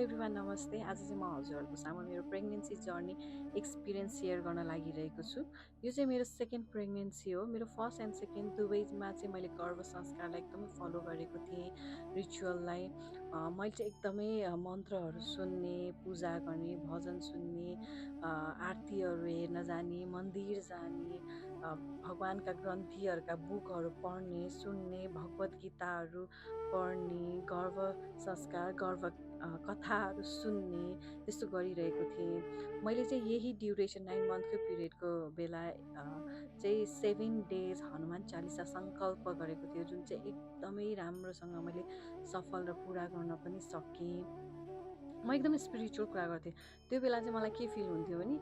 Everyone नमस्ते। आज चाहिँ म हजुरहरूको सामु मेरो प्रेग्नेन्सी जर्नी एक्सपिरियन्स सेयर गर्न लागिरहेको छु। यो चाहिँ मेरो सेकेन्ड प्रेग्नेन्सी हो। मेरो फर्स्ट एन्ड सेकेन्ड दुवैमा चाहिँ मैले गर्भ संस्कारलाई एकदमै फलो गरेको थिएँ, रिचुअललाई। मैले चाहिँ एकदमै मन्त्रहरू सुन्ने, पूजा गर्ने, भजन सुन्ने, आरतीहरू हेर्न जाने, मन्दिर जाने, भगवानका ग्रन्थीहरूका बुकहरू पढ्ने, सुन्ने, भगवत गीताहरू पढ्ने, गर्भ संस्कार, गर्भ कथाहरू सुन्ने, त्यस्तो गरिरहेको थिएँ। मैले चाहिँ यही ड्युरेसन 9 मन्थको पिरियडको बेला चाहिँ 7 डेज हनुमान चालिसा सङ्कल्प गरेको थियो, जुन चाहिँ एकदमै राम्रोसँग मैले सफल र पुरा गर्न पनि सकेँ। म एकदमै स्पिरिचुअल कुरा गर्थेँ। त्यो बेला चाहिँ मलाई के फिल हुन्थ्यो भने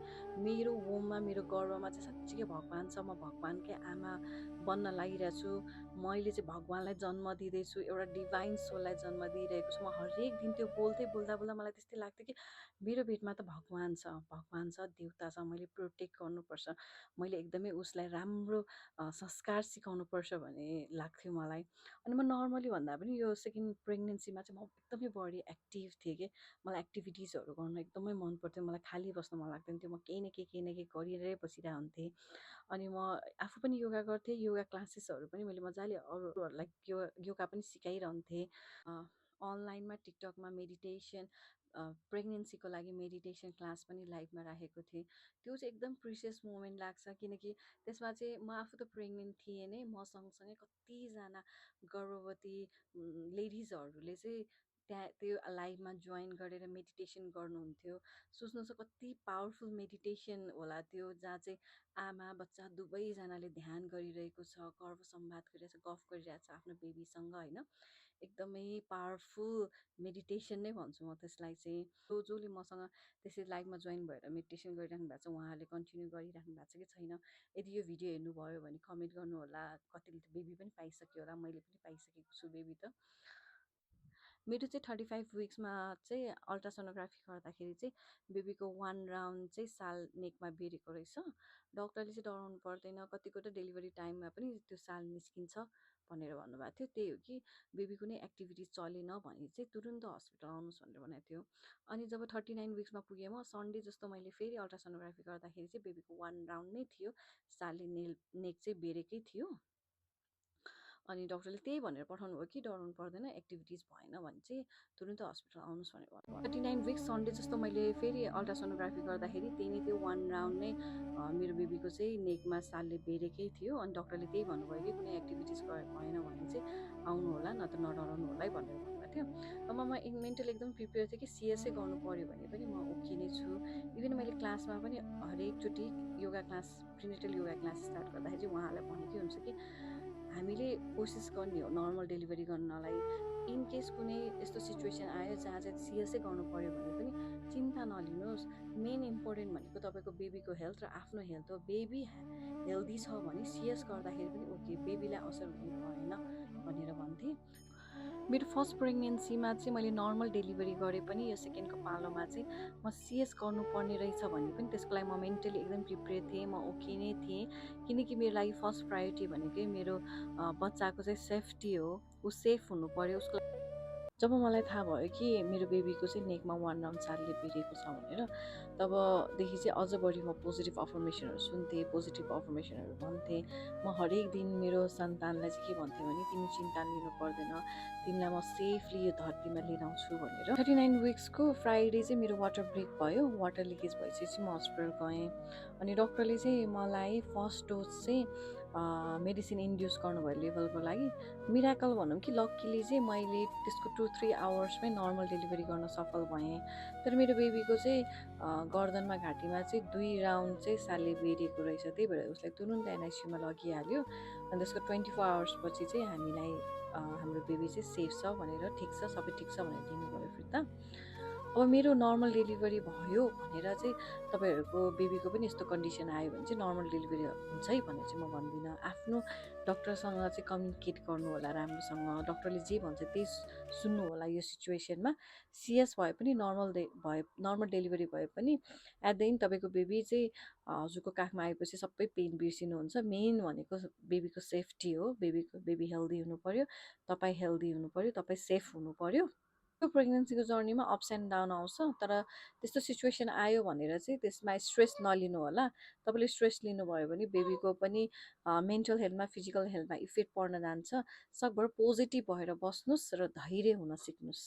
मेरो वोममा, मेरो गर्भमा चाहिँ साँच्चीकै भगवान छ। म भगवानकै आमा बन्न लागिरहेको छु। मैले चाहिँ भगवानलाई जन्म दिँदैछु, एउटा डिभाइन सोललाई जन्म दिइरहेको छु। म हरेक दिन त्यो बोल्दा मलाई त्यस्तै लाग्थ्यो कि मेरो पेटमा त भगवान छ, देवता छ। मैले प्रोटेक्ट गर्नुपर्छ। मैले एकदमै उसलाई राम्रो संस्कार सिकाउनुपर्छ भन्ने लाग्थ्यो मलाई। अनि म नर्मली भन्दा पनि यो सेकेन्ड प्रेग्नेन्सीमा चाहिँ म एकदमै बढी एक्टिभ थिएँ कि मलाई एक्टिभिटिजहरू गर्न एकदमै मन पर्थ्यो। मलाई खाली बस्न मन लाग्दैन थियो। म केही न केही गरिरहेरै बसिरहेको हुन्थेँ। अनि म आफू पनि योगा गर्थेँ। योगा क्लासेसहरू पनि मैले मजाले अरूहरूलाई योगा पनि सिकाइरहन्थेँ। अनलाइनमा टिकटकमा मेडिटेसन, प्रेग्नेन्सीको लागि मेडिटेसन क्लास पनि लाइभमा राखेको थिएँ। त्यो चाहिँ एकदम प्रिसियस मोमेन्ट लाग्छ, किनकि त्यसमा चाहिँ म आफू त प्रेग्नेन्ट थिएँ नै, म सँगसँगै कतिजना गर्भवती लेडिजहरूले चाहिँ त्यहाँ त्यो लाइभमा जोइन गरेर मेडिटेसन गर्नुहुन्थ्यो। सोच्नुहोस् कति पावरफुल मेडिटेसन होला त्यो, जहाँ चाहिँ आमा बच्चा दुवैजनाले ध्यान गरिरहेको छ, गर्भ संवाद गरिरहेछ, गफ गरिरहेछ आफ्नो बेबीसँग होइन। एकदमै पावरफुल मेडिटेसन नै भन्छु म त्यसलाई चाहिँ। जसले मसँग त्यसरी लाइभमा जोइन भएर मेडिटेसन गरिराख्नु भएको छ, उहाँहरूले कन्टिन्यू गरिराख्नु भएको छ कि छैन, यदि यो भिडियो हेर्नुभयो भने कमेन्ट गर्नु होला। कतिले त बेबी पनि पाइसक्यो होला, मैले पनि पाइसकेको छु बेबी त। मेरो चाहिँ 35 विक्समा चाहिँ अल्ट्रासोनोग्राफी गर्दाखेरि चाहिँ बेबीको 1 राउन्ड चाहिँ साल नेकमा बेरेको रहेछ। डक्टरले चाहिँ डराउनु पर्दैन, कतिको त डेलिभरी टाइममा पनि त्यो साल निस्किन्छ भनेर भन्नुभएको थियो। त्यही हो कि बेबी कुनै एक्टिभिटिज चलेन भने चाहिँ तुरुन्त हस्पिटल आउनुहोस् भनेर भनेको थियो। अनि जब 39 विक्समा पुगेँ म, सन्डे जस्तो मैले फेरि अल्ट्रासोनोग्राफी गर्दाखेरि चाहिँ बेबीको 1 राउन्ड नै थियो, सालले नेक चाहिँ बेरेकै थियो। अनि डक्टरले त्यही भनेर पठाउनु भयो कि डराउनु पर्दैन, एक्टिभिटिज भएन भने चाहिँ तुरुन्त हस्पिटल आउनुहोस् भनेर भन्नुभयो। 39 विक्स सन्डे जस्तो मैले फेरि अल्ट्रासोनोग्राफी गर्दाखेरि त्यही नै त्यो 1 राउन्ड नै मेरो बेबीको चाहिँ नेकमा सालले बेरेकै थियो। अनि डक्टरले त्यही भन्नुभयो कि कुनै एक्टिभिटिज भएन भने चाहिँ आउनु होला, न त नडराउनु होला भनेर भन्नुभएको थियो। अब म मेन्टली एकदम प्रिपेयर थिएँ कि सिएसै गर्नु पऱ्यो भने पनि म ओके नै छु। इभन मैले क्लासमा पनि हरेकचोटि yoga class, prenatal yoga class start गर्दाखेरि चाहिँ उहाँहरूलाई भनेकै हुन्छ कि हामीले कोसिस गर्ने हो नर्मल डेलिभरी गर्नलाई। इन केस कुनै यस्तो सिचुएसन आयो जहाँ चाहिँ सिएसै गर्नु पऱ्यो भने पनि चिन्ता नलिनुहोस्। मेन इम्पोर्टेन्ट भनेको तपाईँको बेबीको हेल्थ र आफ्नो हेल्थ हो। बेबी हेल्दी छ भने सिएस गर्दाखेरि पनि ओके, बेबीलाई असर हुने भएन भनेर भन्थे। मेरो फर्स्ट प्रेग्नेन्सीमा चाहिँ मैले नर्मल डेलिभरी गरेँ पनि यो सेकेन्डको पालोमा चाहिँ म सिएस गर्नुपर्ने रहेछ भन्ने पनि त्यसको लागि म मेन्टली एकदम प्रिपेयर थिएँ। म ओके नै थिएँ, किनकि मेरो लागि फर्स्ट प्रायोरिटी भनेकै मेरो बच्चाको चाहिँ सेफ्टी हो। ऊ सेफ हुनु पऱ्यो। उसको जब मलाई थाहा भयो कि मेरो बेबीको चाहिँ नेकमा 1 राउन्ड सालले बेरेको छ भनेर, तबदेखि चाहिँ अझ बढी म पोजिटिभ अफर्मेसनहरू सुन्थेँ, पोजिटिभ अफर्मेसनहरू भन्थेँ। म हरेक दिन मेरो सन्तानलाई चाहिँ के भन्थेँ भने तिमी चिन्ता लिनु पर्दैन, तिमीलाई म सेफली यो धरतीमा लिएर आउँछु भनेर। 39 विक्सको फ्राइडे चाहिँ मेरो वाटर ब्रेक भयो। वाटर लिकेज भइसकेपछि म हस्पिटल गएँ। अनि डक्टरले चाहिँ मलाई फर्स्ट डोज चाहिँ मेडिसिन इन्ड्युस गर्नुभयो लेभलको लागि। मिराकल भनौँ कि लक्कीली चाहिँ मैले त्यसको 2-3 आवर्समै नर्मल डेलिभरी गर्न सफल भएँ। तर मेरो बेबीको चाहिँ गर्दनमा, घाँटीमा चाहिँ 2 राउन्ड चाहिँ सालले बेरेको रहेछ। त्यही भएर उसलाई तुरुन्त एनआइसियूमा लगिहाल्यो। अनि त्यसको 24 आवर्सपछि चाहिँ हामीलाई हाम्रो बेबी चाहिँ सेफ छ भनेर, ठिक छ, सबै ठिक छ भनेर दिनुभयो फिर्ता। अब मेरो नर्मल डेलिभरी भयो भनेर चाहिँ तपाईँहरूको बेबीको पनि यस्तो कन्डिसन आयो भने चाहिँ नर्मल डेलिभरी हुन्छ है भनेर चाहिँ म भन्दिनँ। आफ्नो डक्टरसँग चाहिँ कम्युनिकेट गर्नु होला राम्रोसँग। डक्टरले जे भन्छ त्यही सुन्नु होला यो सिचुएसनमा। सिएस भए पनि नर्मल डेलिभरी भए पनि एट द एन्ड तपाईँको बेबी चाहिँ हजुरको काखमा आएपछि सबै पेन बिर्सिनुहुन्छ। मेन भनेको बेबीको सेफ्टी हो। बेबी हेल्दी हुनु पऱ्यो, तपाईँ हेल्दी हुनु पऱ्यो, तपाईँ सेफ हुनु पऱ्यो। त्यो प्रेग्नेन्सीको जर्नीमा अप्स एन्ड डाउन आउँछ, तर त्यस्तो सिचुएसन आयो भनेर चाहिँ त्यसमा स्ट्रेस नलिनु होला। तपाईँले स्ट्रेस लिनुभयो भने बेबीको पनि मेन्टल हेल्थमा, फिजिकल हेल्थमा इफेक्ट पर्न जान्छ। सकभर पोजिटिभ भएर बस्नुहोस् र धैर्य हुन सिक्नुहोस्।